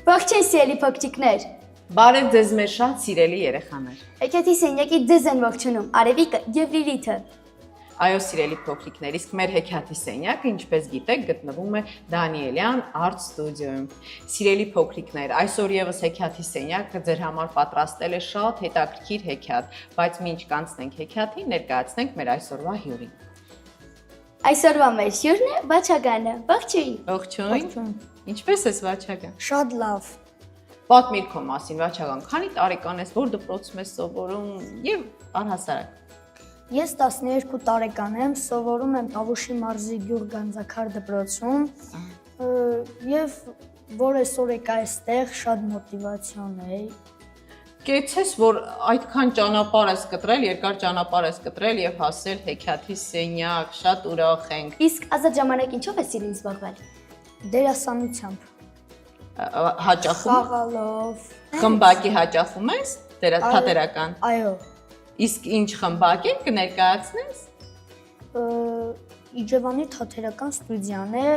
Ողջույն սիրելի փոքրիկներ։ Բարև ձեզ մեր շատ սիրելի երեխաներ։ Եկեք սենյակի ձեզ են ողջունում Արևիկը եւ Լիլիթը։ Այո, սիրելի փոքրիկներ, իսկ մեր հեքիաթի սենյակը, ինչպես գիտեք, գտնվում է Դանիելյան Art Studio-ում։ Սիրելի փոքրիկներ, այսօր եւս հեքիաթի սենյակը ձեր համար պատրաստել է շատ հետաքրքիր հեքիաթ, բայց մինչ կանցնենք հեքիաթին, ներկայացնենք մեր այսօրվա հյուրին։ Այսօրվա մեր հյուրն է Վաչագանը։ Ողջույն։ Ողջույն։ Ինչպե՞ս ես, Վաչագան։ Շատ լավ։ Պատմիր քո մասին, Վաչագան, քանի տարեկան ես, որ դպրոցում ես սովորում եւ առհասարակ։ Ես 12 տարեկան եմ, սովորում եմ Տավուշի մարզի Գյուղ Գանձակար դպրոցում եւ որ այսօր եկա այստեղ շատ մոտիվացիոն է։ Կեցես, որ այդքան ճանապարհ ես կտրել, երկար ճանապարհ ես կտրել եւ հասել հեքիաթի սենյակ, շատ ուրախ ենք։ Իսկ ազատ ժամանակ ինչով ես սիրում զբաղվել։ Դերասանությամբ։ Հաճախում։ Խաղալով։ Խմբակի հաճախում ես թատերական։ Այո։ Իսկ ինչ խմբակ են կներկայացնես։ Իջևանի թատերական ստուդիան է,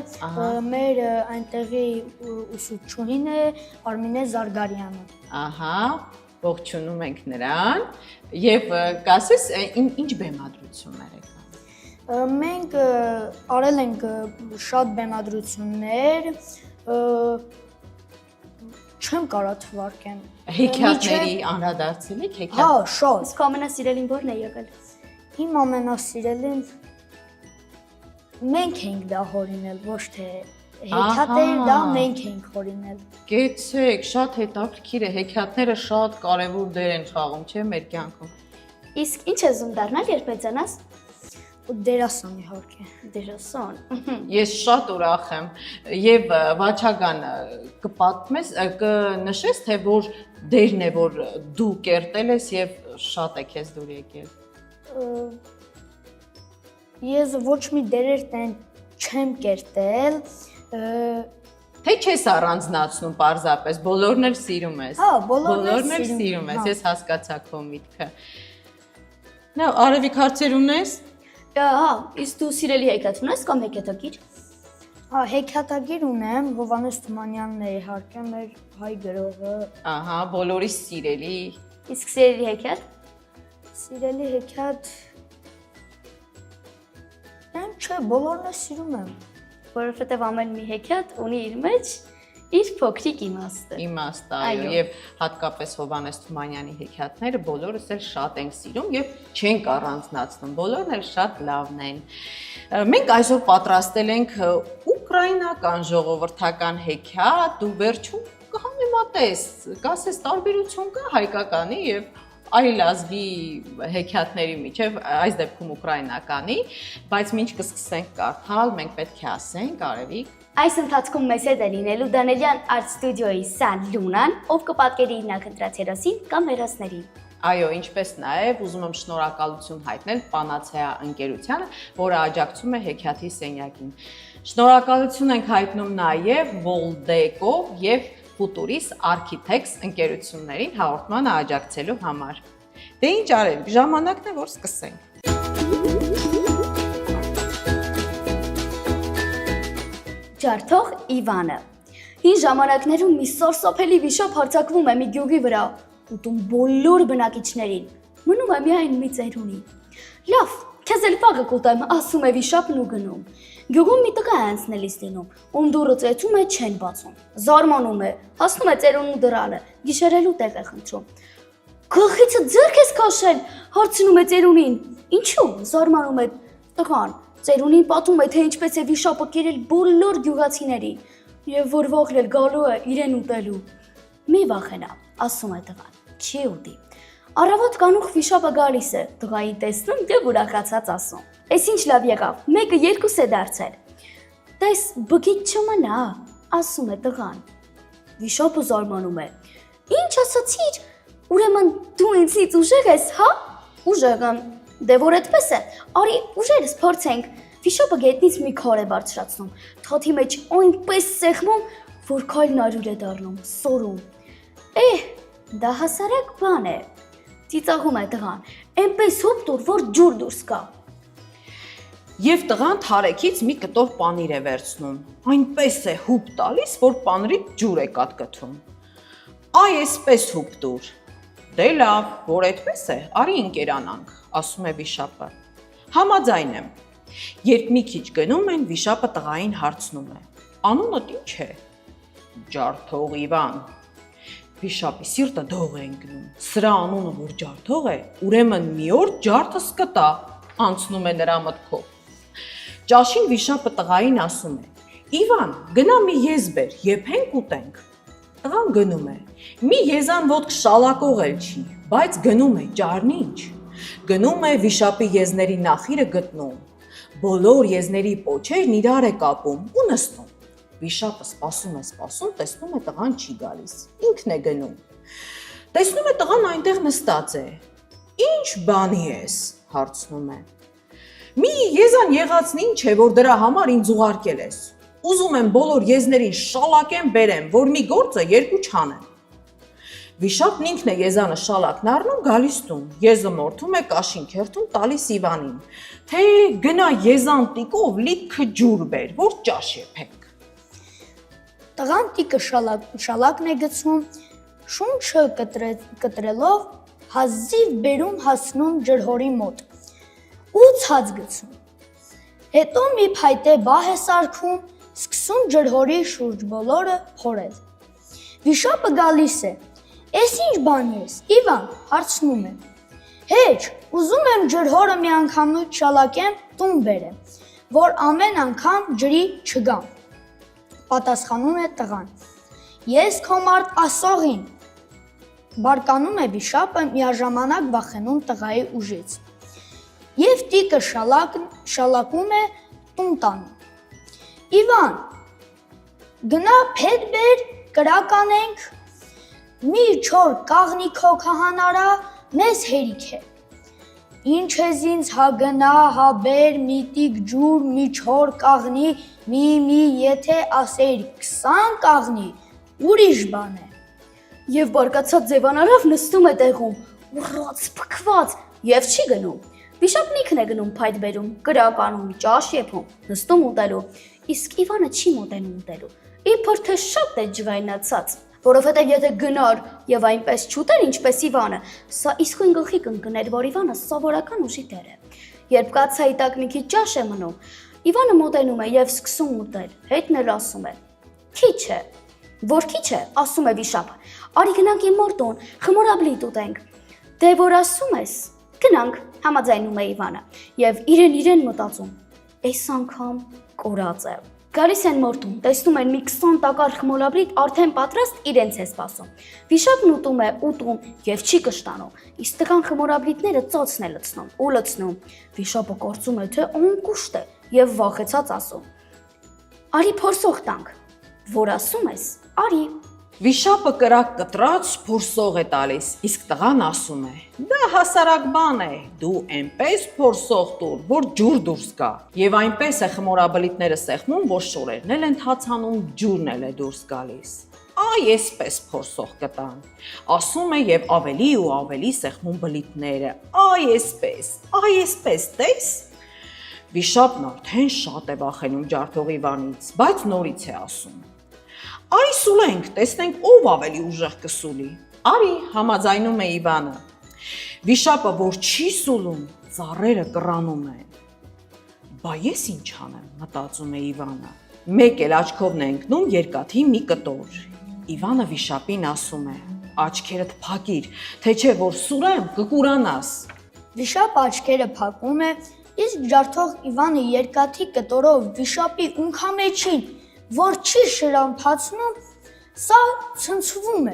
մեր այնտեղի ուսուցչուհին է Արմինե Զարգարյանը։ Ահա, ողջունում ենք նրան եւ կասես ինչ բեմադրություններ եք անում։ Մենք արել ենք շատ բեմադրություններ, չեմ կարա թվարկեմ։ Հեքիաթների անդրադարձել եք հեքիաթ։ Հա, շատ։ Իսկ ամենասիրելին ո՞րն է եղել։ Իմ ամենասիրելին մենք ենք դա հորինել, ոչ թե հեքիաթները դա մենք ենք հորինել։ Գեցեք, շատ հետաքրքիր է, հեքիաթները շատ կարևոր դեր են խաղում, չէ՞, մեր կյանքում։ Իսկ ինչ ես ուզում դառնալ, երբ մեծանաս։ Դերասան իհարկե։ Դերասան։ Ես շատ ուրախ եմ եւ Վաչագան կպատմես, կնշես թե որ դերն է որ դու կերտել ես եւ շատ է քեզ դուր եկել։ Ես ոչ մի դերեր չեմ կերտել։ Թե չես առանձնացնում պարզապես, բոլորն էլ սիրում ես։ Հա, բոլորն էլ սիրում ես, ես հասկացա քո միտքը։ Նա Արևիկ հարցեր ունես։ Հա, իսկ դու սիրելի հեքիաթ ունես կամ հեքիաթագիր։ Հա, հեքիաթագիր ունեմ, Հովհաննես Թումանյանն է իհարկե մեր հայ գրողը։ Ահա, բոլորիս սիրելի։ Իսկ սիրելի հեքիաթ։ Սիրելի հեքիաթ։ Չէ, բոլորն է սիրում եմ։ Որովհետև ամեն մի հեքիաթ ունի իր մեջ իր փոքրիկ իմաստը։ Իմաստը, այո, եւ հատկապես Հովհաննես Թումանյանի հեքիաթները բոլորս էլ շատ ենք սիրում եւ չենք առանձնացնում, բոլորն էլ շատ լավն են։ Մենք այսօր պատրաստել ենք ուկրաինական ժողովրդական հեքիաթ, դու վերջում կհամեմատես, կասես տարբերություն կա հայկականի եւ այլ ազգի հեքիաթների միջև, այս դեպքում ուկրաինականի, բայց մինչ կսկսենք կարդալ, մենք պետք է ասենք, Արևիկ։ Այս ընթացքում մեզ հետ է լինելու Դանիելյան Art Studio-ի Սան Լունան, ով կպատկերի իր նախընտրած հերոսին կամ հերոսներին։ Այո, ինչպես նաև ուզում եմ շնորհակալություն հայտնել Պանացեա ընկերությանը, որը աջակցում է հեքիաթի սենյակին։ Շնորհակալություն ենք հայտնում նաև Voldeco եւ Futuris Architects ընկերություններին հաղորդմանը աջակցելու համար։ Դե ինչ արել, ժամանակն է որ սկսենք։ Ջարդող Իվանը։ Հին ժամանակներում մի սարսափելի վիշապ հարձակվում է մի գյուղի վրա, ուտում բոլոր բնակիչներին։ Մնում է միայն մի ծերունի։ Լավ, քեզ էլ վաղը կուտեմ, ասում է վիշապն ու գնում։ Գյուղում մի տղա է անցնելիս լինում, ում դուռը ծեծում է չեն բացում։ Զարմանում է, հասնում է ծերունու դռանը, գիշերելու տեղ է խնդրում։ Գլխիցը ձեռք ես քաշել, հարցնում է ծերունին։ Ինչու՞, զարմանում է տղան։ Ծերունին պատում է, թե ինչպես է վիշապը կերել բոլոր գյուղացիներին, եւ որ վաղն էլ գալու է իրեն ուտելու։ Մի վախենա, ասում է տղան, չի ուտի։ Առավոտ կանուխ վիշապը գալիս է, տղային տեսնում եւ ուրախացած ասում. «Էս ինչ լավ եղավ, մեկը երկուս է դարձել»։ Տես բգիտ չմնա, ասում է տղան։ Վիշապը զարմանում է. «Ինչ ասացիր, ուրեմն դու ինձից ուժեղ ես, հա»։ Ուժեղ եմ, դե որ այդպես է, արի ուժերս փորձենք։ Վիշապը գետնից մի քար է բարձրացնում, թաթի մեջ այնպես սեղմում, որ քայլն արյուր է դառնում, սորում։ Դա հասարակ բան է։ Ծիծաղում է տղան, այնպես հոպ տուր, որ ջուր դուրս գա։ Եվ տղան թարեքից մի կտոր պանիր է վերցնում։ Այնպես է հուպ տալիս, որ պանրից ջուր է կատկթում։ Այ էսպես հուպ տուր։ Դե լավ, որ այդպես է, արի ընկերանանք, ասում է վիշապը։ Համաձայն եմ։ Երբ մի քիչ գնում են, վիշապը տղային հարցնում է. Անունդ ի՞նչ է։ Ջարդող Իվան։ Վիշապի սիրտը դող է ընկնում։ Սրա անունը որ ջարդող է, ուրեմն մի օր ջարդս կտա, անցնում է նրա մտքով։ Ճաշին վիշապը տղային ասում է. Իվան, գնա մի եզ բեր, եփենք ուտենք։ Տղան գնում է։ Մի եզան ոտք շալակող էլ չի, բայց գնում է, ճարն ինչ։ Գնում է վիշապի եզների նախիրը գտնում։ Բոլոր եզների պոչերն իրար է կապում ու նստում։ Վիշապը սպասում, տեսնում է տղան չի գալիս։ Ինքն է գնում։ Տեսնում է տղան այնտեղ նստած է։ Ինչ բանի ես, հարցնում է։ Մի եզան եղածն ինչ է, որ դրա համար ինձ ուղարկել ես։ Ուզում եմ բոլոր եզներին շալակեմ բերեմ, որ մի գործը երկու չանեմ։ Վիշապն ինքն է եզանը շալակն առնում, գալիս տուն։ Եզը մորթում է կաշին քերթում տալիս Իվանին, թե գնա եզան տիկով լիքը ջուր բեր, որ ճաշ եփենք։ Տղան տիկը շալակն է գցում, շունչը կտրելով հազիվ բերում հասնում ջրհորի մոտ ու ցած գցում։ Հետո մի փայտե բահ է սարքում, սկսում ջրհորի շուրջ բոլորը փորել։ Վիշապը գալիս է։ Էս ինչ բան ես, Իվան, հարցնում է։ Հեչ, ուզում եմ ջրհորը մի անգամից շալակեմ, տուն բերեմ, որ ամեն անգամ ջրի չգամ։ Պատասխանում է տղան։ Ես քո մարդ ասողին։ Բարկանում է վիշապը միաժամանակ վախենում տղայի ուժից։ Եվ տիկը շալակում է տուն տանում։ Իվան, գնա փետ բեր, կրակ անենք, մի չոր կաղնի քո քահանարա, մեզ հերիք է։ Ինչ ես ինձ հա գնա, հա բեր, մի տիկ ջուր, մի չոր կաղնի, մի եթե ասեիր 20 կաղնի, ուրիշ բան է։ Եվ բարկացած ձևանարով նստում է տեղում, ուռած, փքված եւ չի գնում։ Վիշապն ինքն է գնում փայտ բերում, կրակ անում, ճաշ եփում, նստում ուտելու, իսկ Իվանը չի մոտենում ուտելու։ Իբր թե շատ է ջղայնացած, որովհետեւ եթե գնար եւ այնպես չուտեր ինչպես Իվանը, սա իսկույն գլխի կընկներ, որ Իվանը սովորական ուժի տեր է։ Երբ կացայի տակ մի քիչ ճաշ է մնում, Իվանը մոտենում է եւ սկսում ուտել, հետն էլ ասում է. Քիչ է։ Որ քիչ է, ասում է վիշապը։ Արի գնանք իմ մոր տուն, խմորաբլիթ ուտենք։ Դե որ ասում ես, գնանք, համաձայնում է Իվանը եւ իրեն մտածում։ Այս անգամ կորած է։ Գալիս են մորտում, տեսնում են մի 20 տակար խմորաբլիթ արդեն պատրաստ իրենց է սպասում։ Վիշապն ուտում է, եւ չի կշտանում։ Իսկ տղան խմորաբլիթները ծոցն է լցնում։ Վիշապը կարծում է, թե անկուշտ է եւ վախեցած ասում. Արի փորսող տանք։ Որ ասում ես, արի։ Վիշապը կրակ կտրած փորսող է տալիս, իսկ տղան ասում է. Դա հասարակ բան է, դու այնպես փորսող տուր, որ ջուր դուրս գա։ Եվ այնպես է խմորաբլիթները սեղմում, որ շորերն էլ են թացանում, ջուրն էլ է դուրս գալիս։ Այ էսպես փորսող կտան։ Ասում է եւ ավելի ու ավելի սեղմում բլիթները։ Այ էսպես, տես։ Վիշապն արդեն շատ է վախենում ջարդող Իվանից, բայց նորից է ասում. Արի սուլենք, տեսնենք ով ավելի ուժեղ կսուլի։ Արի, համաձայնում է Իվանը։ Վիշապը որ չի սուլում, ծառերը կռանում են։ Բա ես ինչ անեմ, մտածում է Իվանը։ Մեկ էլ աչքովն է ընկնում երկաթի մի կտոր։ Իվանը վիշապին ասում է. Աչքերդ փակիր, թե չէ որ սուրեմ կկուրանաս։ Վիշապը աչքերը փակում է, իսկ ջարդող Իվանը երկաթի կտորով վիշապի ունքամեջին, որ չի շրամփացնում, սա ցնցվում է։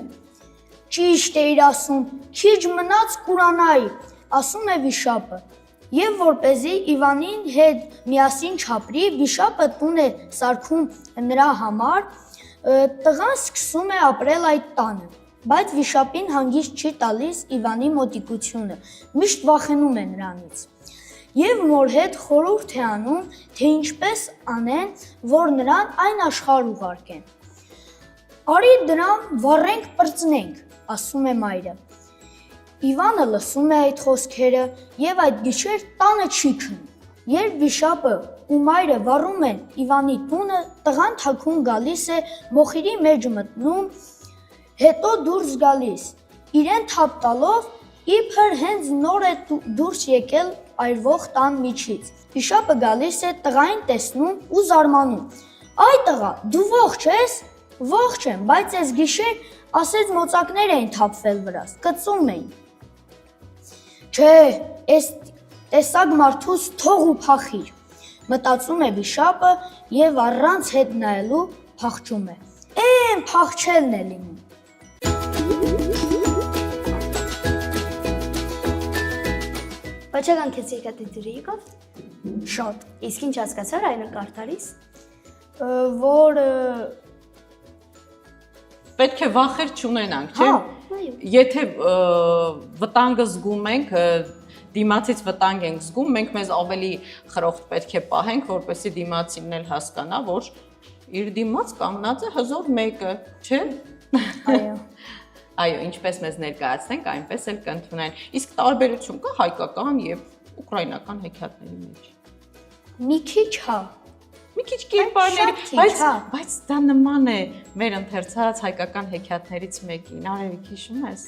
Ճիշտ է իր ասում, քիչ մնաց կուրանայի, ասում է վիշապը։ Եվ որպեսզի Իվանին հետ միասին չապրի, վիշապը տուն է սարքում նրա համար, տղան սկսում է ապրել այդ տանը, բայց վիշապին հանգիստ չի տալիս Իվանի մոտիկությունը, միշտ վախենում է նրանից։ Եվ մոր հետ խորհուրդ է անում, թե ինչպես անեն, որ նրան այն աշխարհ ուղարկեն։ Արի դրան վառենք պրծնենք, ասում է մայրը։ Իվանը լսում է այդ խոսքերը եւ այդ գիշեր տանը չի քնում։ Երբ վիշապը ու մայրը վառում են Իվանի տունը, տղան թաքուն գալիս է, մոխիրի մեջ մտնում, հետո դուրս գալիս, իրեն թափ տալով, իբր հենց նոր է դուրս եկել այրվող տան միջից։ Վիշապը գալիս է, տղային տեսնում ու զարմանում։ Այ տղա, դու ողջ ես։ Ողջ եմ, բայց այս գիշեր ասեց մոծակներ էին թափվել վրաս, կծում էին։ Չէ, այս տեսակ մարդուս թող ու փախիր։ Մտածում է վիշապը եւ առանց հետ նայելու փախչում է։ Փախչելն է լինում։ Բաչական քեզ եկատի դրիկով։ Շատ, Իսկ ինչ հասկացար այն կարդալիս։ որ Պետք է վախեր չունենանք, չէ՞։ Այո։ Եթե վտանգը զգում ենք, դիմացից վտանգ ենք զգում, մենք մեզ ավելի խրոխտ պետք է պահենք, որպեսզի դիմացինն էլ հասկանա, որ իր դիմաց կանգնած է հզոր մեկը, չէ՞։ այո, Այո, ինչպես մեզ ներկայացնենք, այնպես էլ կընդունեն։ Իսկ տարբերություն կա հայկական եւ ուկրաինական հեքիաթների մեջ։ մի քիչ հա։ Մի քիչ կերպարների, Շատ քիչ, հա։ բայց դա նման է մեր ընթերցած հայկական հեքիաթներից մեկին։ Արևիկ, հիշում ես։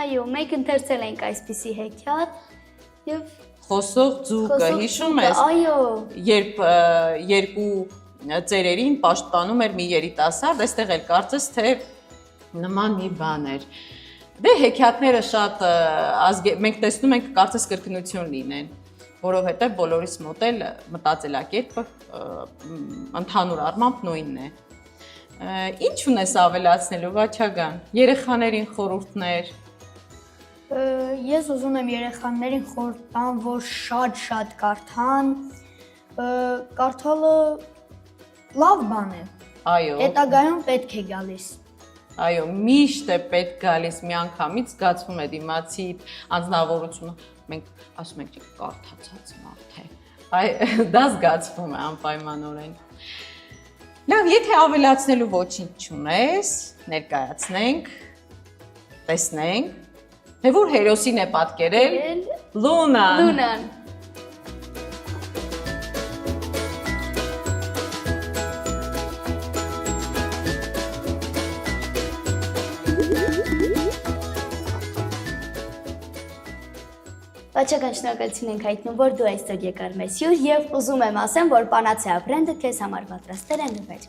Այո, մենք ընթերցել ենք այսպիսի հեքիաթ եւ Խոսող ձուկը, հիշում ես։ Այո։ Երբ երկու ծերերին պաշտպանում էր մի երիտասարդ, այստեղ էլ կարծես թե նման մի բան էր։ Դե հեքիաթները շատ մենք տեսնում ենք կարծես կրկնություն լինեն, որովհետև բոլորիս մոտ էլ մտածելակերպը ընդհանուր առմամբ նույնն է։ Ինչ ունես ավելացնելու, Վաչագան, երեխաներին խորհուրդներ։ Ես ուզում եմ երեխաներին խորհուրդ տամ, որ շատ կարդան, կարդալը լավ բան է։ Այո։ Հետագայում պետք է գալիս։ Այո, միշտ է պետք գալիս միանգամից զգացվում է դիմացի անձնավորությունը։ Մենք ասում ենք կարդացած մարդ է։ Այ դա զգացվում է անպայմանորեն։ Լավ, եթե ավելացնելու ոչինչ չունես, ներկայացնենք, տեսնենք, թե որ հերոսին է պատկերել Լունան։ Լունան։ Բաչական շնորհակալություն ենք հայտնում, որ դու այստեղ եկար մեզ հյուր եւ ուզում եմ ասեմ, որ Պանացեա բրենդը քեզ համար պատրաստել է նվեր։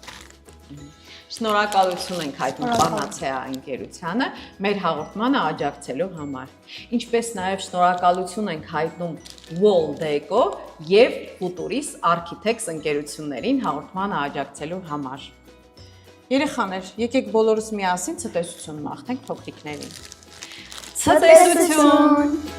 Շնորհակալություն ենք հայտնում Պանացեա ընկերությանը մեր հաղորդմանը աջակցելու համար։ Ինչպես նաև շնորհակալություն ենք հայտնում Wall-Deco եւ Futuris Architects ընկերություններին հաղորդմանը աջակցելու համար։ Երեխաներ, եկեք բոլորս միասին ցտեսություն մաղթենք փոքրիկներին։ Ցտեսություն։